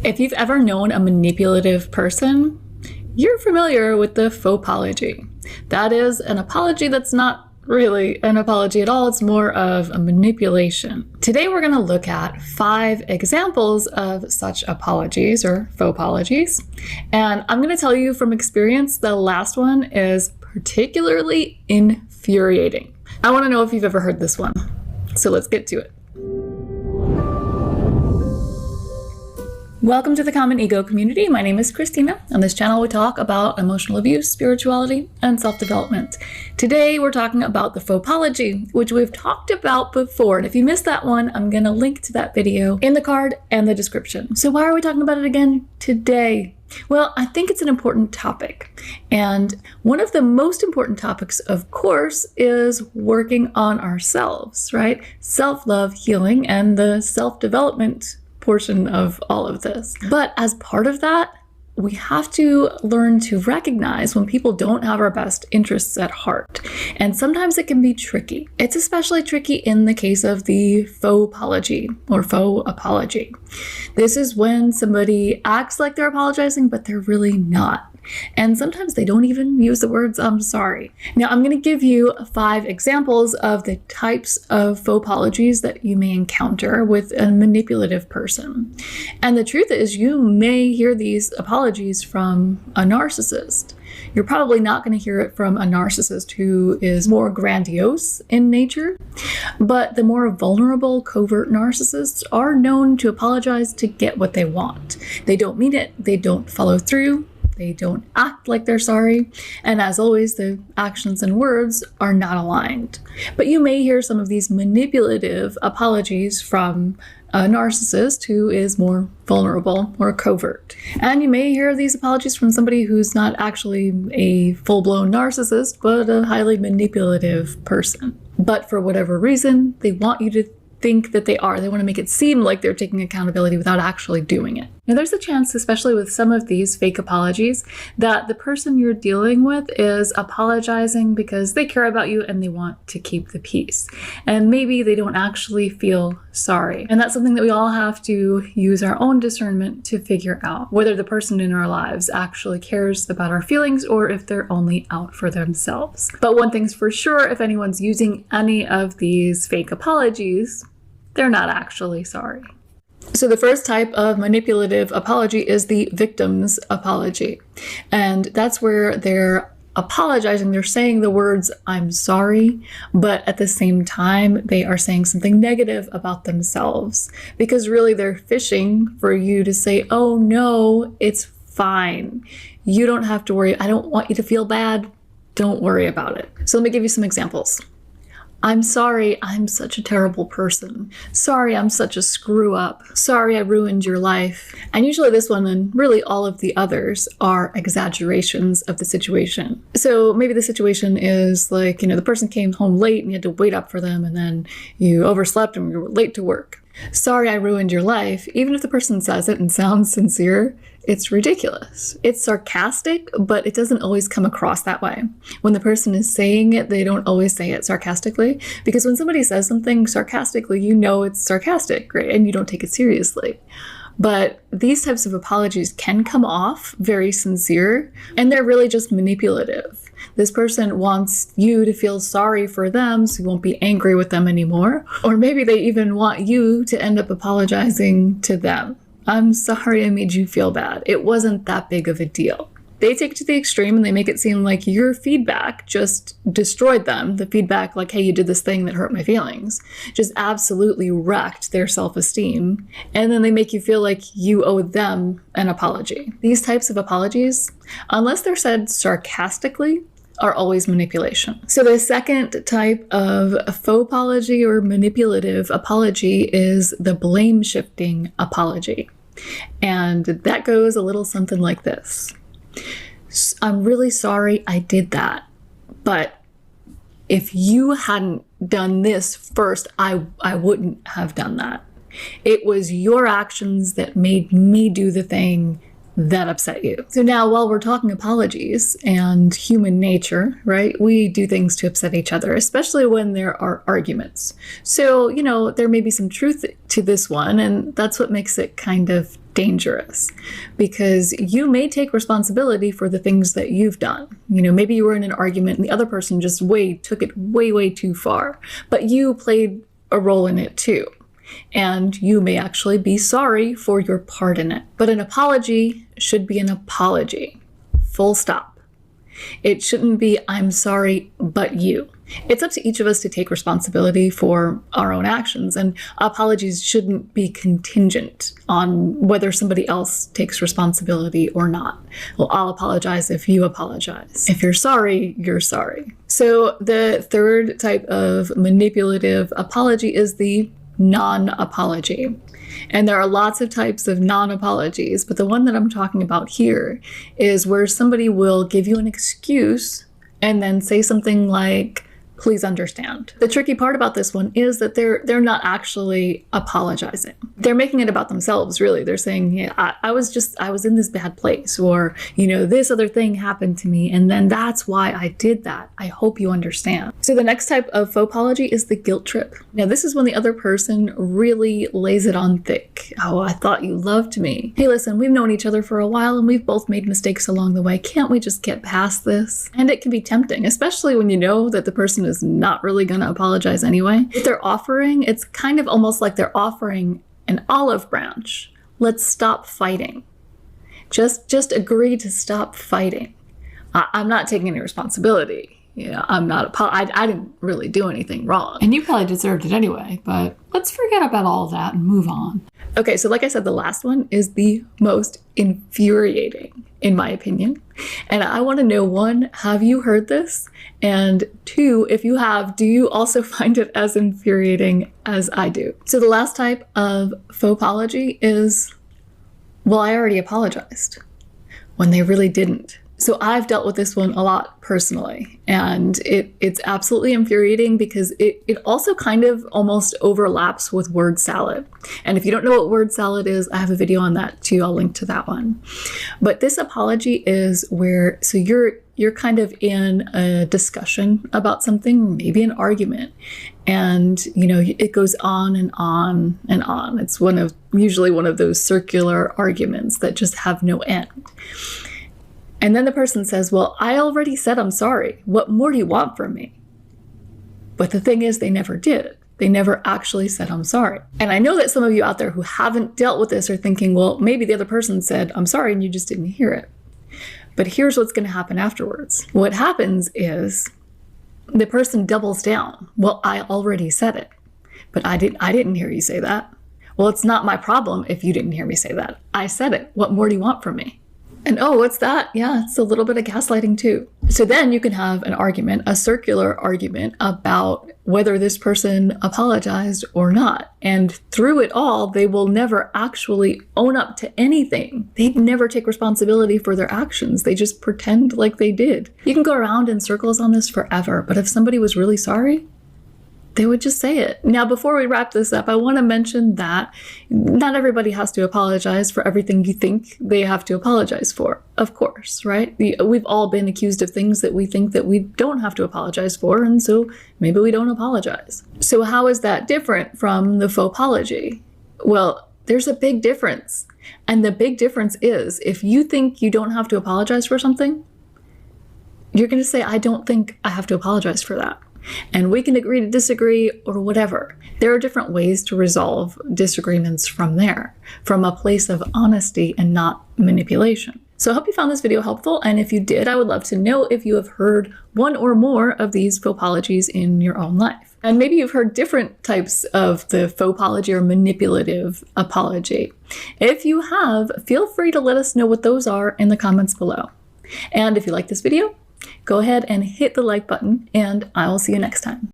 If you've ever known a manipulative person, you're familiar with the fauxpology. That is an apology that's not really an apology at all. It's more of a manipulation. Today we're going to look at 5 examples of such apologies or fauxpologies. And I'm going to tell you from experience, the last one is particularly infuriating. I want to know if you've ever heard this one. So let's get to it. Welcome to the Common Ego community. My name is Christina. On this channel, we talk about emotional abuse, spirituality, and self-development. Today, we're talking about the fauxpology, which we've talked about before. And if you missed that one, I'm going to link to that video in the card and the description. So why are we talking about it again today? Well, I think it's an important topic. And one of the most important topics, of course, is working on ourselves, right? Self-love, healing, and the self-development portion of all of this. But as part of that, we have to learn to recognize when people don't have our best interests at heart. And sometimes it can be tricky. It's especially tricky in the case of the fauxpology or faux apology. This is when somebody acts like they're apologizing, but they're really not. And sometimes they don't even use the words, I'm sorry. Now, I'm going to give you 5 examples of the types of fauxpologies that you may encounter with a manipulative person. And the truth is, you may hear these apologies from a narcissist. You're probably not going to hear it from a narcissist who is more grandiose in nature, but the more vulnerable, covert narcissists are known to apologize to get what they want. They don't mean it, they don't follow through, they don't act like they're sorry, and as always, the actions and words are not aligned. But you may hear some of these manipulative apologies from a narcissist who is more vulnerable or covert. And you may hear these apologies from somebody who's not actually a full-blown narcissist, but a highly manipulative person. But for whatever reason, they want you to think that they are. They want to make it seem like they're taking accountability without actually doing it. Now, there's a chance, especially with some of these fake apologies, that the person you're dealing with is apologizing because they care about you and they want to keep the peace. And maybe they don't actually feel sorry. And that's something that we all have to use our own discernment to figure out, whether the person in our lives actually cares about our feelings or if they're only out for themselves. But one thing's for sure, if anyone's using any of these fake apologies, they're not actually sorry. So the first type of manipulative apology is the victim's apology. And that's where they're apologizing. They're saying the words, I'm sorry, but at the same time, they are saying something negative about themselves because really they're fishing for you to say, oh no, it's fine. You don't have to worry. I don't want you to feel bad. Don't worry about it. So let me give you some examples. I'm sorry, I'm such a terrible person. Sorry, I'm such a screw up. Sorry, I ruined your life. And usually this one and really all of the others are exaggerations of the situation. So maybe the situation is like, the person came home late and you had to wait up for them and then you overslept and you were late to work. Sorry, I ruined your life. Even if the person says it and sounds sincere, it's ridiculous. It's sarcastic, but it doesn't always come across that way. When the person is saying it, they don't always say it sarcastically, because when somebody says something sarcastically, you know it's sarcastic, right? And you don't take it seriously. But these types of apologies can come off very sincere, and they're really just manipulative. This person wants you to feel sorry for them so you won't be angry with them anymore. Or maybe they even want you to end up apologizing to them. I'm sorry I made you feel bad. It wasn't that big of a deal. They take it to the extreme and they make it seem like your feedback just destroyed them. The feedback like, hey, you did this thing that hurt my feelings, just absolutely wrecked their self-esteem. And then they make you feel like you owe them an apology. These types of apologies, unless they're said sarcastically, are always manipulation. So the second type of fauxpology or manipulative apology is the blame-shifting apology. And that goes a little something like this. I'm really sorry I did that, but if you hadn't done this first, I wouldn't have done that. It was your actions that made me do the thing that upset you. So now, while we're talking apologies and human nature, right, we do things to upset each other, especially when there are arguments. So, there may be some truth to this one, and that's what makes it kind of dangerous because you may take responsibility for the things that you've done. Maybe you were in an argument and the other person just took it way too far, but you played a role in it too. And you may actually be sorry for your part in it. But an apology should be an apology. Full stop. It shouldn't be, I'm sorry, but you. It's up to each of us to take responsibility for our own actions, and apologies shouldn't be contingent on whether somebody else takes responsibility or not. Well, I'll apologize if you apologize. If you're sorry, you're sorry. So the third type of manipulative apology is the non-apology. And there are lots of types of non-apologies, but the one that I'm talking about here is where somebody will give you an excuse and then say something like, please understand. The tricky part about this one is that they're not actually apologizing. They're making it about themselves, really. They're saying, yeah, I was in this bad place, or, this other thing happened to me, and then that's why I did that. I hope you understand. So the next type of fauxpology is the guilt trip. Now, this is when the other person really lays it on thick. Oh, I thought you loved me. Hey, listen, we've known each other for a while and we've both made mistakes along the way. Can't we just get past this? And it can be tempting, especially when you know that the person is not really going to apologize anyway. If they're offering, it's kind of almost like they're offering an olive branch. Let's stop fighting. Just agree to stop fighting. I'm not taking any responsibility. I'm not, I didn't really do anything wrong. And you probably deserved it anyway, but let's forget about all that and move on. Okay, so like I said, the last one is the most infuriating, in my opinion. And I want to know, one, have you heard this? And two, if you have, do you also find it as infuriating as I do? So the last type of fauxpology is, well, I already apologized, when they really didn't. So I've dealt with this one a lot personally, and it's absolutely infuriating because it also kind of almost overlaps with word salad. And if you don't know what word salad is, I have a video on that too. I'll link to that one. But this apology is where, so you're kind of in a discussion about something, maybe an argument, and it goes on and on and on. It's usually one of those circular arguments that just have no end. And then the person says, well, I already said I'm sorry. What more do you want from me? But the thing is, they never did. They never actually said, I'm sorry. And I know that some of you out there who haven't dealt with this are thinking, well, maybe the other person said, I'm sorry, and you just didn't hear it. But here's what's going to happen afterwards. What happens is the person doubles down. Well, I already said it, but I didn't hear you say that. Well, it's not my problem if you didn't hear me say that. I said it. What more do you want from me? And oh, what's that? Yeah, it's a little bit of gaslighting too. So then you can have an argument, a circular argument about whether this person apologized or not. And through it all, they will never actually own up to anything. They'd never take responsibility for their actions. They just pretend like they did. You can go around in circles on this forever, but if somebody was really sorry, they would just say it. Now, before we wrap this up, I want to mention that not everybody has to apologize for everything you think they have to apologize for. Of course, right? We've all been accused of things that we think that we don't have to apologize for, and so maybe we don't apologize. So how is that different from the fauxpology? Well, there's a big difference. And the big difference is, if you think you don't have to apologize for something, you're going to say, I don't think I have to apologize for that. And we can agree to disagree or whatever. There are different ways to resolve disagreements from there, from a place of honesty and not manipulation. So I hope you found this video helpful. And if you did, I would love to know if you have heard one or more of these fauxpologies in your own life. And maybe you've heard different types of the fauxpology or manipulative apology. If you have, feel free to let us know what those are in the comments below. And if you like this video, go ahead and hit the like button, and I will see you next time.